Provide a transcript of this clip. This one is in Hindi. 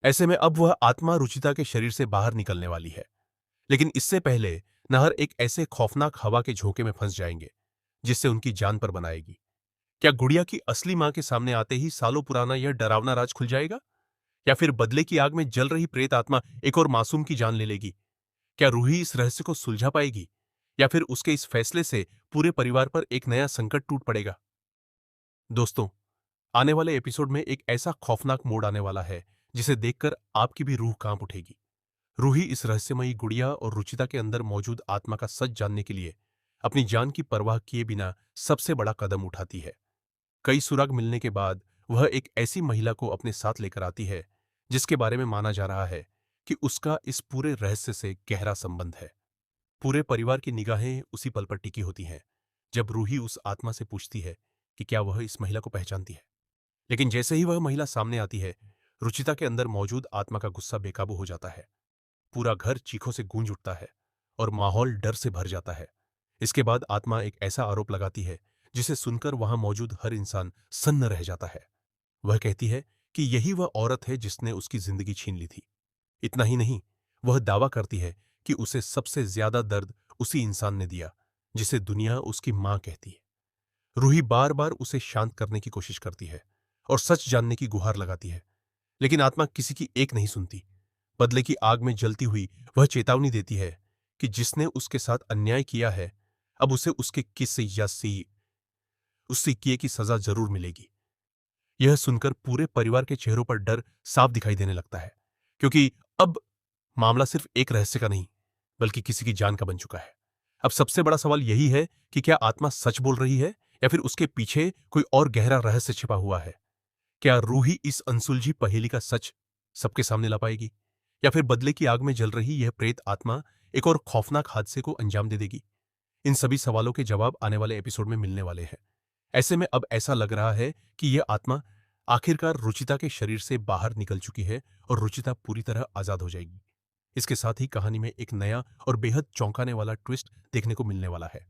ऐसे में अब वह आत्मा रुचिता के शरीर से बाहर निकलने वाली है। लेकिन इससे पहले नहर एक ऐसे खौफनाक हवा के झोंके में फंस जाएंगे जिससे उनकी जान पर बनाएगी। क्या गुड़िया की असली मां के सामने आते ही सालों पुराना यह डरावना राज खुल जाएगा? या फिर बदले की आग में जल रही प्रेत आत्मा एक और मासूम की जान ले लेगी? क्या रूही इस रहस्य को सुलझा पाएगी? या फिर उसके इस फैसले से पूरे परिवार पर एक नया संकट टूट पड़ेगा? दोस्तों, आने वाले एपिसोड में एक ऐसा खौफनाक मोड़ आने वाला है जिसे देखकर आपकी भी रूह कांप उठेगी। रूही इस रहस्यमयी गुड़िया और रुचिता के अंदर मौजूद आत्मा का सच जानने के लिए अपनी जान की परवाह किए बिना सबसे बड़ा कदम उठाती है। कई सुराग मिलने के बाद वह एक ऐसी महिला को अपने साथ लेकर आती है जिसके बारे में माना जा रहा है कि उसका इस पूरे रहस्य से गहरा संबंध है। पूरे परिवार की निगाहें उसी पल पर टिकी होती हैं जब रूही उस आत्मा से पूछती है कि क्या वह इस महिला को पहचानती है। लेकिन जैसे ही वह महिला सामने आती है, रुचिता के अंदर मौजूद आत्मा का गुस्सा बेकाबू हो जाता है। पूरा घर चीखों से गूंज उठता है और माहौल डर से भर जाता है। इसके बाद आत्मा एक ऐसा आरोप लगाती है जिसे सुनकर वहां मौजूद हर इंसान सन्न रह जाता है। वह कहती है कि यही वह औरत है जिसने उसकी जिंदगी छीन ली थी। इतना ही नहीं, वह दावा करती है कि उसे सबसे ज्यादा दर्द उसी इंसान ने दिया जिसे दुनिया उसकी मां कहती है। रूही बार बार उसे शांत करने की कोशिश करती है और सच जानने की गुहार लगाती है, लेकिन आत्मा किसी की एक नहीं सुनती। बदले की आग में जलती हुई वह चेतावनी देती है कि जिसने उसके साथ अन्याय किया है, अब उसे उसके किस या सी उससे किए की सजा जरूर मिलेगी। यह सुनकर पूरे परिवार के चेहरों पर डर साफ दिखाई देने लगता है, क्योंकि अब मामला सिर्फ एक रहस्य का नहीं, बल्कि किसी की जान का बन चुका है। अब सबसे बड़ा सवाल यही है कि क्या आत्मा सच बोल रही है या फिर उसके पीछे कोई और गहरा रहस्य छिपा हुआ है? क्या रूही इस अनसुलझी पहेली का सच सबके सामने ला पाएगी, या फिर बदले की आग में जल रही यह प्रेत आत्मा एक और खौफनाक हादसे को अंजाम दे देगी? इन सभी सवालों के जवाब आने वाले एपिसोड में मिलने वाले हैं। ऐसे में अब ऐसा लग रहा है कि यह आत्मा आखिरकार रुचिता के शरीर से बाहर निकल चुकी है और रुचिता पूरी तरह आजाद हो जाएगी। इसके साथ ही कहानी में एक नया और बेहद चौंकाने वाला ट्विस्ट देखने को मिलने वाला है।